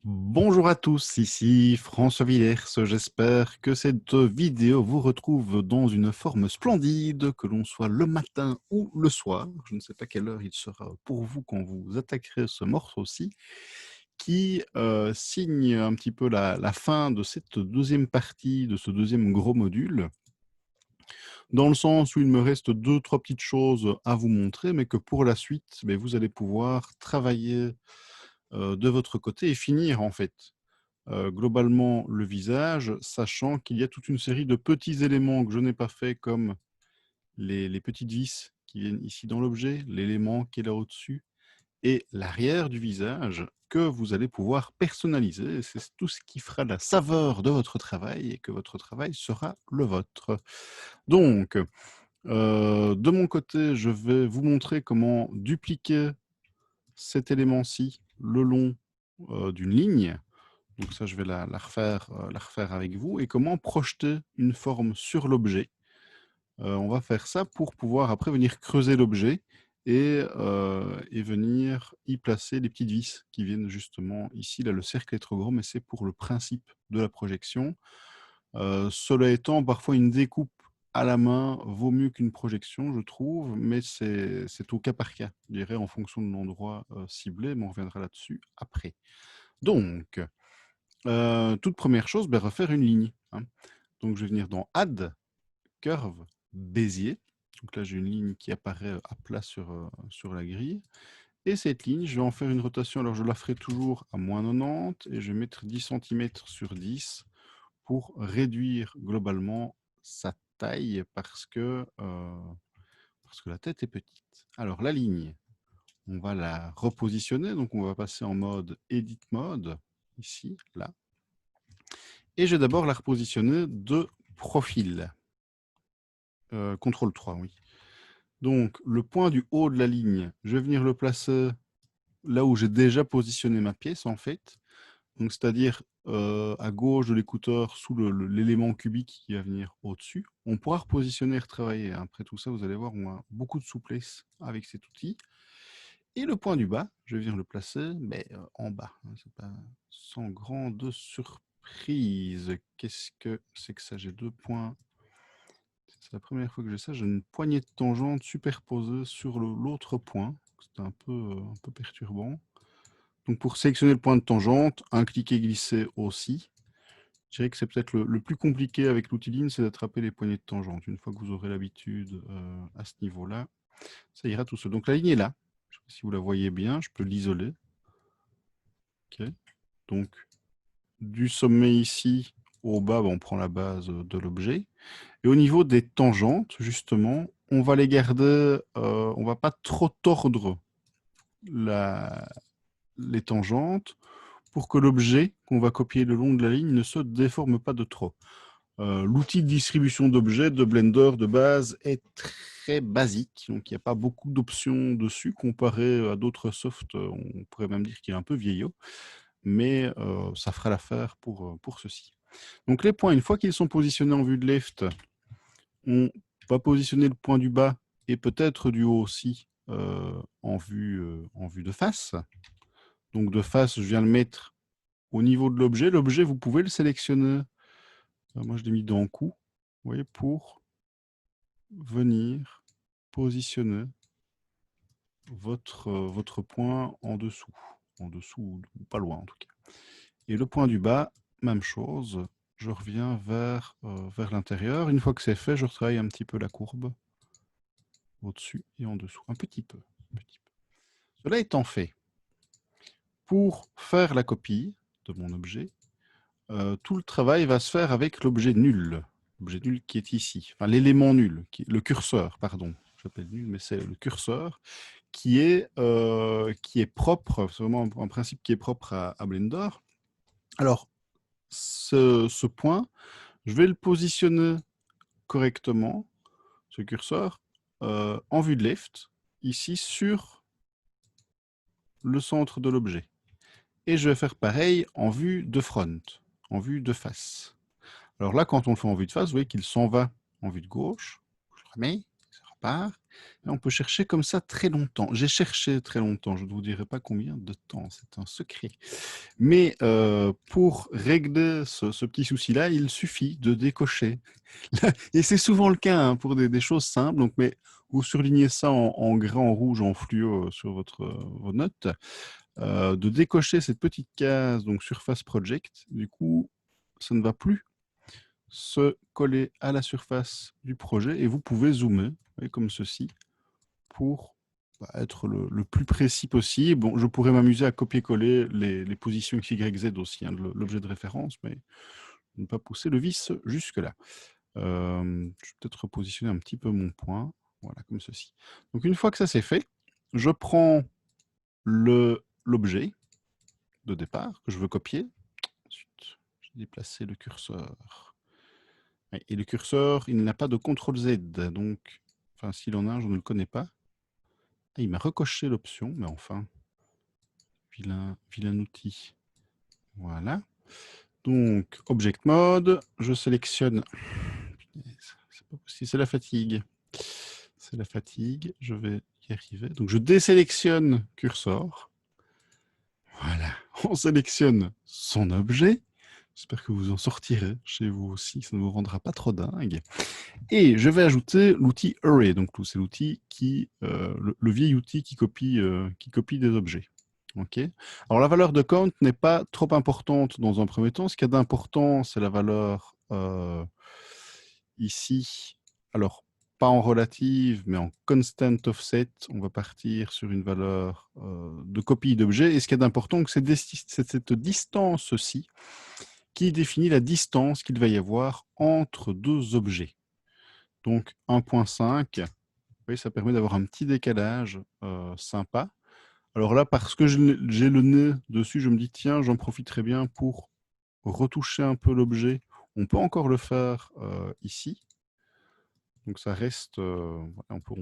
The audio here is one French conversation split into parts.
Bonjour à tous, ici François Villers. J'espère que cette vidéo vous retrouve dans une forme splendide, que l'on soit le matin ou le soir. Je ne sais pas quelle heure il sera pour vous quand vous attaquerez ce morceau-ci, qui signe un petit peu la fin de cette deuxième partie, de ce deuxième gros module, dans le sens où il me reste deux, trois petites choses à vous montrer, mais que pour la suite, vous allez pouvoir travailler de votre côté et finir en fait globalement le visage, sachant qu'il y a toute une série de petits éléments que je n'ai pas fait, comme les petites vis qui viennent ici dans l'objet, l'élément qui est là au-dessus, et l'arrière du visage que vous allez pouvoir personnaliser. C'est tout ce qui fera la saveur de votre travail et que votre travail sera le vôtre. Donc, de mon côté, je vais vous montrer comment dupliquer cet élément-ci le long d'une ligne. Donc ça, je vais la refaire avec vous. Et comment projeter une forme sur l'objet. On va faire ça pour pouvoir après venir creuser l'objet et venir y placer les petites vis qui viennent justement ici. Là, le cercle est trop gros, mais c'est pour le principe de la projection. Cela étant, parfois une découpe à la main vaut mieux qu'une projection, je trouve, mais c'est au cas par cas, je dirais, en fonction de l'endroit ciblé, mais on reviendra là-dessus après. Donc, toute première chose, refaire une ligne, hein. Donc, je vais venir dans Add, Curve, Bézier. Donc là, j'ai une ligne qui apparaît à plat sur la grille. Et cette ligne, je vais en faire une rotation. Alors, je la ferai toujours à moins 90 et je vais mettre 10 cm sur 10 pour réduire globalement sa taille parce que la tête est petite. Alors, la ligne, on va la repositionner. Donc, on va passer en mode Edit Mode, ici, là. Et je vais d'abord la repositionner de profil. CTRL 3, oui. Donc, le point du haut de la ligne, je vais venir le placer là où j'ai déjà positionné ma pièce, en fait. Donc, c'est-à-dire à gauche de l'écouteur, sous l'élément cubique qui va venir au-dessus. On pourra repositionner et retravailler. Après tout ça, vous allez voir, on a beaucoup de souplesse avec cet outil. Et le point du bas, je vais venir le placer en bas. C'est pas sans grande surprise. Qu'est-ce que c'est que ça? J'ai deux points. C'est la première fois que j'ai ça. J'ai une poignée de tangente superposée sur l'autre point. C'est un peu perturbant. Donc pour sélectionner le point de tangente, un cliquer glisser aussi. Je dirais que c'est peut-être le plus compliqué avec l'outil Lean, c'est d'attraper les poignées de tangente. Une fois que vous aurez l'habitude à ce niveau-là, ça ira tout seul. Donc la ligne est là. Je ne sais pas si vous la voyez bien, je peux l'isoler. Okay. Donc du sommet ici au bas, on prend la base de l'objet. Et au niveau des tangentes, justement, on va les garder, on ne va pas trop tordre les tangentes pour que l'objet qu'on va copier le long de la ligne ne se déforme pas de trop. L'outil de distribution d'objets de Blender de base est très basique, donc il n'y a pas beaucoup d'options dessus comparé à d'autres softs. On pourrait même dire qu'il est un peu vieillot, mais ça fera l'affaire pour ceci. Donc les points, une fois qu'ils sont positionnés en vue de left, on va positionner le point du bas et peut-être du haut aussi en vue de face. Donc de face, je viens le mettre au niveau de l'objet. L'objet, vous pouvez le sélectionner. Moi, je l'ai mis dans coup, vous voyez, pour venir positionner votre point en dessous ou pas loin en tout cas. Et le point du bas, même chose, je reviens vers l'intérieur. Une fois que c'est fait, je retravaille un petit peu la courbe au-dessus et en dessous, un petit peu. Cela étant fait, pour faire la copie de mon objet, tout le travail va se faire avec l'objet nul qui est ici, enfin l'élément nul, le curseur, pardon, j'appelle nul, mais c'est le curseur qui est propre, c'est vraiment un principe qui est propre à Blender. Alors, ce point, je vais le positionner correctement, ce curseur, en vue de left, ici sur le centre de l'objet. Et je vais faire pareil en vue de front, en vue de face. Alors là, quand on le fait en vue de face, vous voyez qu'il s'en va en vue de gauche. Je le remets, départ. Et on peut chercher comme ça très longtemps. J'ai cherché très longtemps, je ne vous dirai pas combien de temps, c'est un secret. Mais pour régler ce petit souci-là, il suffit de décocher. Et c'est souvent le cas hein, pour des choses simples. Donc, mais vous surlignez ça en gras, en rouge, en fluo sur vos notes. De décocher cette petite case, donc Surface Project. Du coup, ça ne va plus se coller à la surface du projet et vous pouvez zoomer, voyez, comme ceci, pour être le plus précis possible. Bon, je pourrais m'amuser à copier-coller les positions X, Y, Z aussi, hein, de l'objet de référence, mais ne pas pousser le vis jusque-là. Je vais peut-être repositionner un petit peu mon point. Voilà, comme ceci. Donc, une fois que ça c'est fait, je prends l'objet de départ que je veux copier. Ensuite, je vais déplacer le curseur. Et le curseur, il n'a pas de CTRL-Z. Donc, enfin, s'il en a un, je ne le connais pas. Ah, il m'a recoché l'option, mais enfin, vilain outil. Voilà. Donc, Object Mode, je sélectionne. C'est pas possible, c'est la fatigue. C'est la fatigue, je vais y arriver. Donc, je désélectionne curseur. Voilà, on sélectionne son objet. J'espère que vous en sortirez chez vous aussi, ça ne vous rendra pas trop dingue. Et je vais ajouter l'outil Array, donc c'est l'outil qui, le vieil outil qui copie des objets. Okay. Alors la valeur de count n'est pas trop importante dans un premier temps. Ce qu'il y a d'important, c'est la valeur ici. Alors, pas en relative, mais en constant offset. On va partir sur une valeur de copie d'objet. Et ce qui est d'important, c'est cette distance-ci qui définit la distance qu'il va y avoir entre deux objets. Donc 1.5, oui, ça permet d'avoir un petit décalage sympa. Alors là, parce que j'ai le nez dessus, je me dis, tiens, j'en profiterai bien pour retoucher un peu l'objet. On peut encore le faire ici. Donc ça reste, on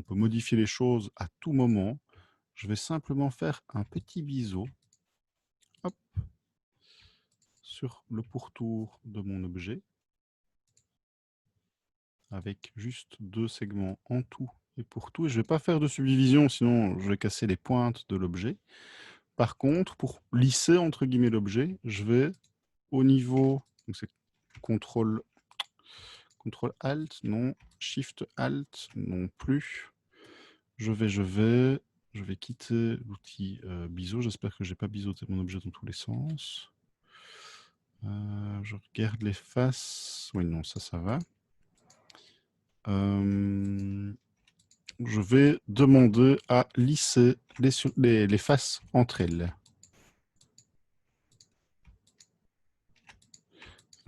peut modifier les choses à tout moment. Je vais simplement faire un petit biseau hop, sur le pourtour de mon objet, avec juste 2 segments en tout et pour tout. Et je ne vais pas faire de subdivision, sinon je vais casser les pointes de l'objet. Par contre, pour lisser entre guillemets l'objet, je vais au niveau, donc c'est CTRL Alt, non, Shift Alt, non plus. Je vais quitter l'outil biseau. J'espère que je n'ai pas biseauté mon objet dans tous les sens. Je regarde les faces. Oui, non, ça va. Je vais demander à lisser les faces entre elles.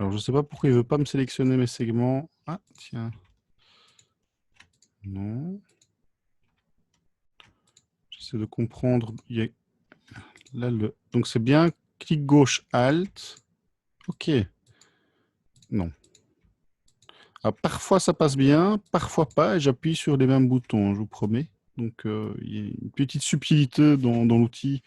Alors, je ne sais pas pourquoi il ne veut pas me sélectionner mes segments. Ah, tiens. Non. J'essaie de comprendre. Il y a... Là, donc, c'est bien clic gauche Alt. OK. Non. Alors, parfois, ça passe bien, parfois pas, et j'appuie sur les mêmes boutons, je vous promets. Donc, il y a une petite subtilité dans l'outil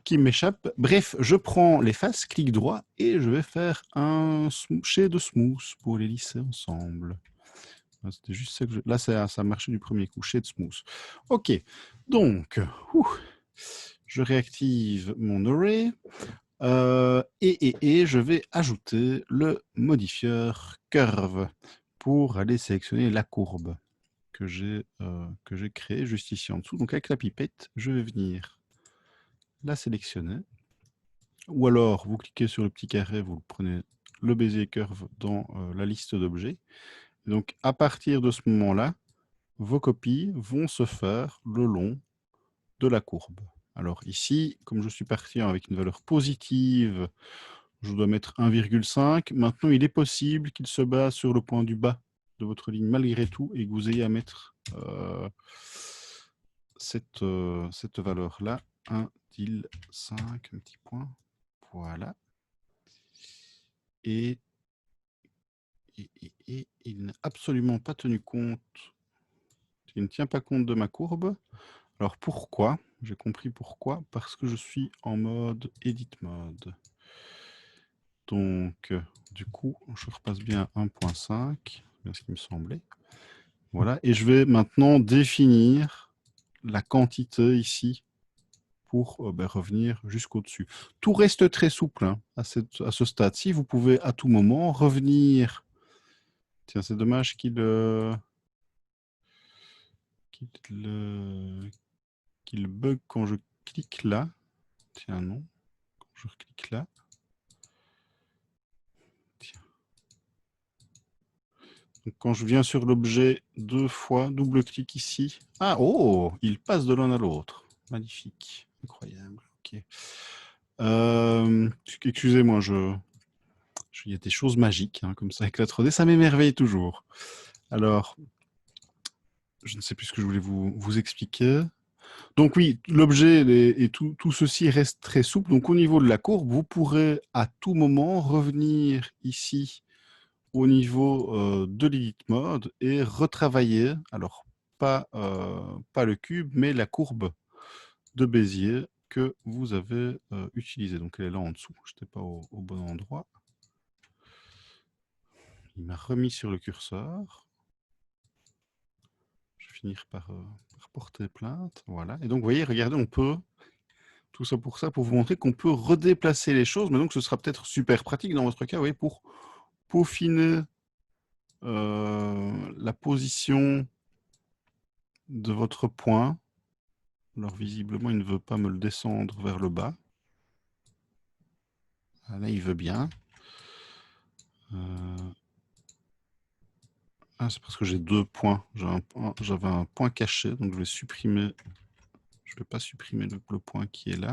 qui m'échappe. Bref, je prends les faces, clic droit, et je vais faire un shade smooth pour les lisser ensemble. C'était juste ça que là, ça a marché du premier coup, shade smooth. OK, donc, je réactive mon array. Et je vais ajouter le modifieur curve pour aller sélectionner la courbe que j'ai créée juste ici en dessous. Donc avec la pipette, je vais venir la sélectionner. Ou alors, vous cliquez sur le petit carré, vous prenez le Bezier curve dans la liste d'objets. Donc à partir de ce moment-là, vos copies vont se faire le long de la courbe. Alors ici, comme je suis parti avec une valeur positive, je dois mettre 1,5. Maintenant, il est possible qu'il se base sur le point du bas de votre ligne malgré tout et que vous ayez à mettre cette valeur-là. 1,5, un petit point. Voilà. Et il n'a absolument pas tenu compte. Il ne tient pas compte de ma courbe. Alors pourquoi? J'ai compris pourquoi. Parce que je suis en mode Edit Mode. Donc, du coup, je repasse bien 1.5, c'est bien ce qui me semblait. Voilà, et je vais maintenant définir la quantité ici pour revenir jusqu'au-dessus. Tout reste très souple hein, à ce stade-ci. Vous pouvez à tout moment revenir. Tiens, c'est dommage qu'il bug quand je clique là. Tiens, non. Quand je clique là. Tiens. Donc, quand je viens sur l'objet 2 fois, double-clic ici. Ah, oh, il passe de l'un à l'autre. Magnifique. Incroyable. Ok. Excusez-moi, il y a des choses magiques, hein, comme ça, avec la 3D. Ça m'émerveille toujours. Alors, je ne sais plus ce que je voulais vous expliquer. Donc oui, l'objet et tout ceci reste très souple. Donc au niveau de la courbe, vous pourrez à tout moment revenir ici au niveau de l'edit mode et retravailler, alors pas le cube, mais la courbe de Bézier que vous avez utilisée. Donc elle est là en dessous, je n'étais pas au bon endroit. Il m'a remis sur le curseur. Je vais finir par porter plainte. Voilà. Et donc, vous voyez, regardez, on peut, tout ça pour vous montrer qu'on peut redéplacer les choses. Mais donc, ce sera peut-être super pratique dans votre cas, vous voyez, pour peaufiner la position de votre point. Alors, visiblement, il ne veut pas me le descendre vers le bas. Ah, là, il veut bien. Ah, c'est parce que j'ai 2 points. J'avais un point caché, donc je vais supprimer. Je ne vais pas supprimer le point qui est là.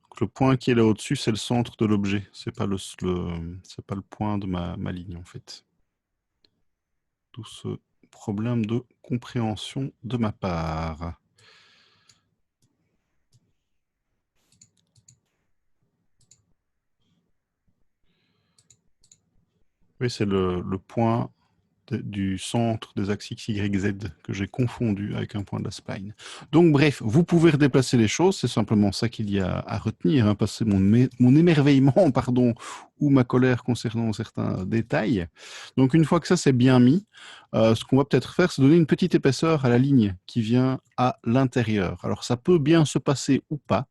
Donc, le point qui est là au-dessus, c'est le centre de l'objet. Ce n'est pas le point de ma ligne, en fait. Tout ce problème de compréhension de ma part. Oui, c'est le point du centre des axes X, Y, Z que j'ai confondu avec un point de la spline. Donc bref, vous pouvez redéplacer les choses, c'est simplement ça qu'il y a à retenir, hein, passer mon émerveillement pardon, ou ma colère concernant certains détails. Donc une fois que ça c'est bien mis, ce qu'on va peut-être faire, c'est donner une petite épaisseur à la ligne qui vient à l'intérieur. Alors ça peut bien se passer ou pas.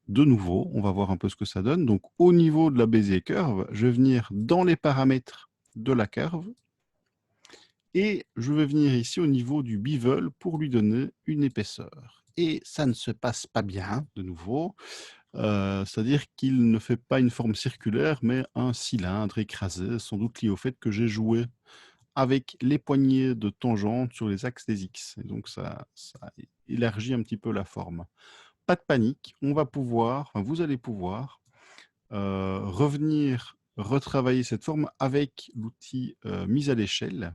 De nouveau, on va voir un peu ce que ça donne. Donc au niveau de la Bézier curve, je vais venir dans les paramètres de la curve, et je vais venir ici au niveau du bevel pour lui donner une épaisseur. Et ça ne se passe pas bien, de nouveau. C'est-à-dire qu'il ne fait pas une forme circulaire, mais un cylindre écrasé, sans doute lié au fait que j'ai joué avec les poignées de tangente sur les axes des X. Et donc ça élargit un petit peu la forme. Pas de panique, vous allez pouvoir revenir retravailler cette forme avec l'outil mise à l'échelle.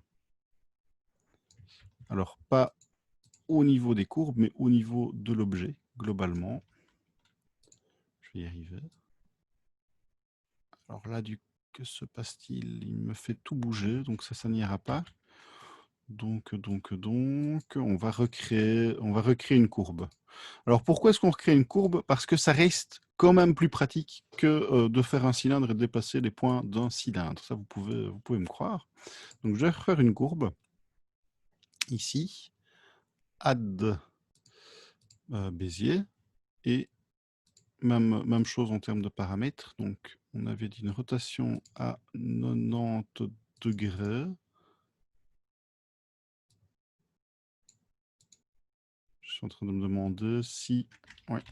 Alors, pas au niveau des courbes, mais au niveau de l'objet, globalement. Je vais y arriver. Alors là, que se passe-t-il? Il me fait tout bouger, donc ça n'ira pas. Donc, on va recréer une courbe. Alors, pourquoi est-ce qu'on recrée une courbe? Parce que ça reste quand même plus pratique que de faire un cylindre et de dépasser les points d'un cylindre. Ça, vous pouvez me croire. Donc, je vais refaire une courbe. Ici, add Bézier, et même chose en termes de paramètres. Donc, on avait dit une rotation à 90 degrés. Je suis en train de me demander si... Ouais.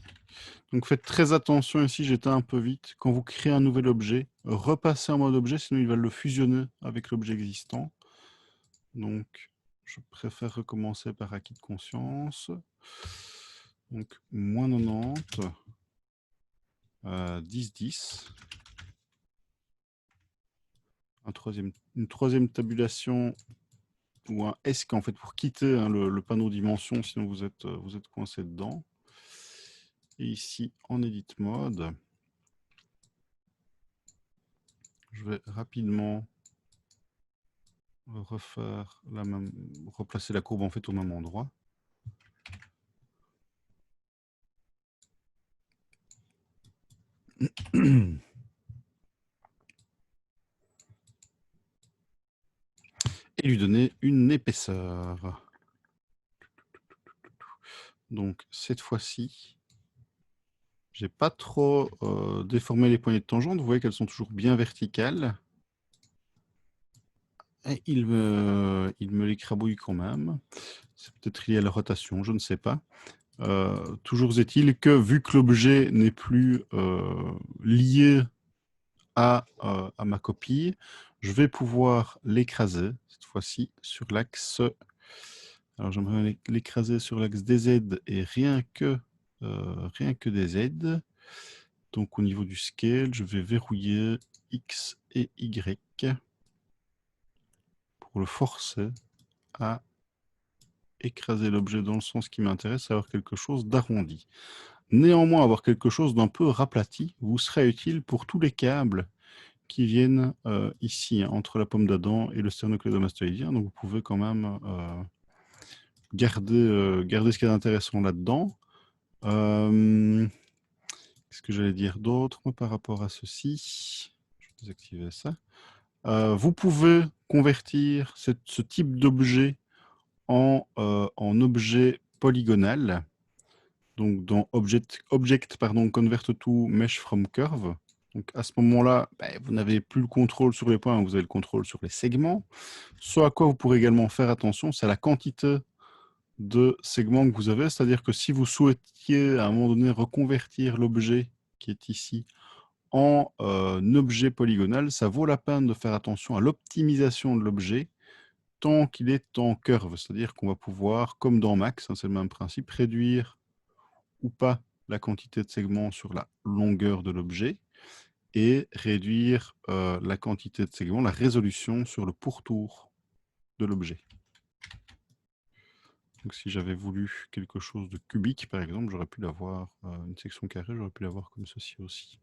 Donc, faites très attention ici, j'étais un peu vite. Quand vous créez un nouvel objet, repassez en mode objet, sinon il va le fusionner avec l'objet existant. Donc, je préfère recommencer par acquis de conscience. Donc, moins 90, 10, 10. Une troisième tabulation ou un ESC en fait pour quitter hein, le panneau dimension, sinon vous êtes coincé dedans. Et ici en edit mode, je vais rapidement replacer la courbe en fait au même endroit. et lui donner une épaisseur. Donc cette fois-ci, j'ai pas trop déformé les poignées de tangente. Vous voyez qu'elles sont toujours bien verticales. Et il me les crabouille quand même. C'est peut-être lié à la rotation, je ne sais pas. Toujours est-il que, vu que l'objet n'est plus lié à ma copie, je vais pouvoir l'écraser, cette fois-ci, sur l'axe... Alors, j'aimerais l'écraser sur l'axe DZ et rien que DZ. Donc, au niveau du scale, je vais verrouiller X et Y pour le forcer à écraser l'objet dans le sens qui m'intéresse, avoir quelque chose d'arrondi. Néanmoins, avoir quelque chose d'un peu raplati vous sera utile pour tous les câbles qui viennent ici, hein, entre la pomme d'Adam et le sternocleidomastoïdien. Donc, vous pouvez quand même garder ce qu'il y a d'intéressant là-dedans. Qu'est-ce que j'allais dire d'autre par rapport à ceci? Je vais désactiver ça. Vous pouvez convertir ce type d'objet en objet polygonal. Donc dans Object Convert to Mesh from Curve. Donc à ce moment-là, vous n'avez plus le contrôle sur les points, vous avez le contrôle sur les segments. Ce à quoi vous pourrez également faire attention, c'est la quantité de segments que vous avez. C'est-à-dire que si vous souhaitiez à un moment donné reconvertir l'objet qui est ici en objet polygonal, ça vaut la peine de faire attention à l'optimisation de l'objet tant qu'il est en curve. C'est-à-dire qu'on va pouvoir, comme dans Max, hein, c'est le même principe, réduire ou pas la quantité de segments sur la longueur de l'objet et réduire la quantité de segments, la résolution sur le pourtour de l'objet. Donc si j'avais voulu quelque chose de cubique, par exemple, j'aurais pu l'avoir, une section carrée, j'aurais pu l'avoir comme ceci aussi.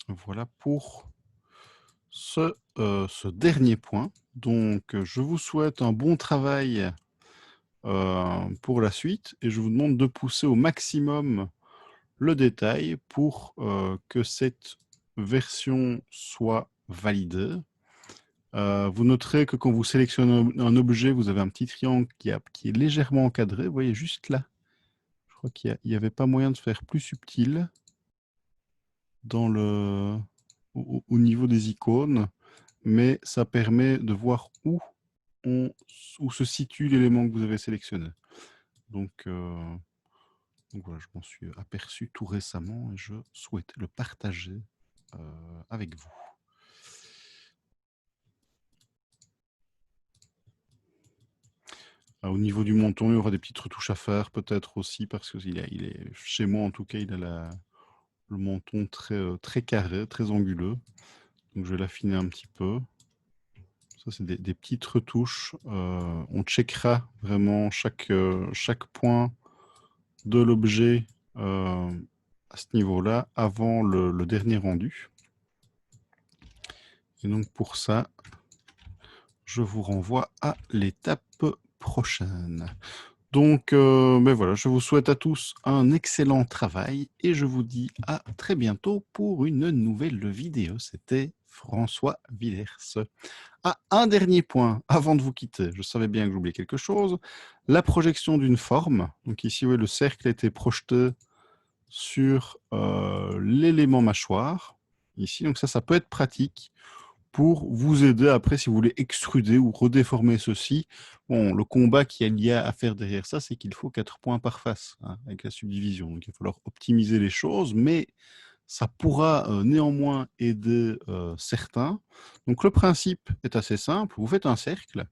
Voilà pour ce dernier point. Donc je vous souhaite un bon travail pour la suite et je vous demande de pousser au maximum le détail pour que cette version soit validée. Vous noterez que quand vous sélectionnez un objet, vous avez un petit triangle qui est légèrement encadré. Vous voyez juste là. Je crois qu'il n'y avait pas moyen de faire plus subtil dans au niveau des icônes, mais ça permet de voir où se situe l'élément que vous avez sélectionné. Donc voilà, je m'en suis aperçu tout récemment et je souhaite le partager avec vous. Au niveau du menton, il y aura des petites retouches à faire peut-être aussi parce que il est, chez moi en tout cas, il a le menton très carré, très anguleux. Donc je vais l'affiner un petit peu. Ça, c'est des petites retouches. On checkera vraiment chaque point de l'objet à ce niveau-là avant le dernier rendu. Et donc pour ça, je vous renvoie à l'étape prochaine. Donc, voilà, je vous souhaite à tous un excellent travail et je vous dis à très bientôt pour une nouvelle vidéo. C'était François Villers. Ah, un dernier point avant de vous quitter. Je savais bien que j'oubliais quelque chose. La projection d'une forme. Donc ici, vous voyez, le cercle a été projeté sur l'élément mâchoire. Ici, donc ça peut être pratique pour vous aider après si vous voulez extruder ou redéformer ceci. Bon, le combat qu'il y a à faire derrière ça, c'est qu'il faut 4 points par face hein, avec la subdivision. Donc il va falloir optimiser les choses, mais ça pourra néanmoins aider certains. Donc le principe est assez simple. Vous faites un cercle.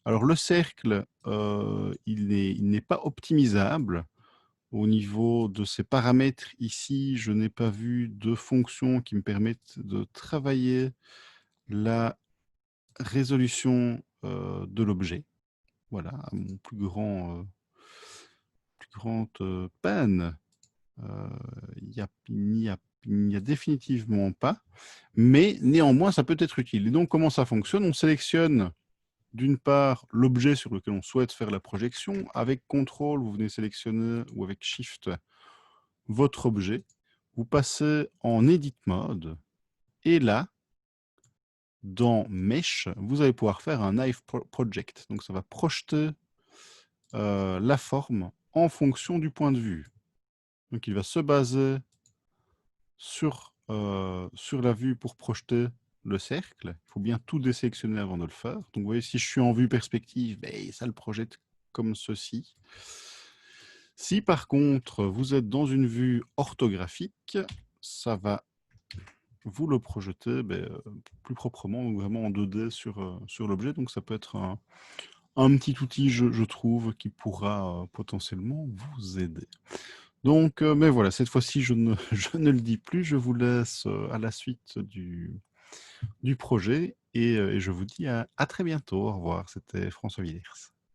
Alors le cercle, il n'est pas optimisable. Au niveau de ces paramètres ici, je n'ai pas vu de fonction qui me permette de travailler la résolution de l'objet. Voilà, à mon plus grande peine, il n'y a définitivement pas, mais néanmoins, ça peut être utile. Et donc, comment ça fonctionne? On sélectionne d'une part l'objet sur lequel on souhaite faire la projection. Avec CTRL, vous venez sélectionner, ou avec SHIFT, votre objet. Vous passez en Edit Mode, et là, dans Mesh, vous allez pouvoir faire un Knife Project. Donc ça va projeter la forme en fonction du point de vue. Donc il va se baser sur la vue pour projeter le cercle. Il faut bien tout désélectionner avant de le faire. Donc vous voyez, si je suis en vue perspective, ben, ça le projette comme ceci. Si par contre vous êtes dans une vue orthographique, ça va vous le projeter plus proprement, donc vraiment en 2D sur l'objet. Donc ça peut être un petit outil, je trouve, qui pourra potentiellement vous aider. Donc, mais voilà, cette fois-ci, je ne, je ne le dis plus. Je vous laisse à la suite du projet et je vous dis à très bientôt. Au revoir, c'était François Villers.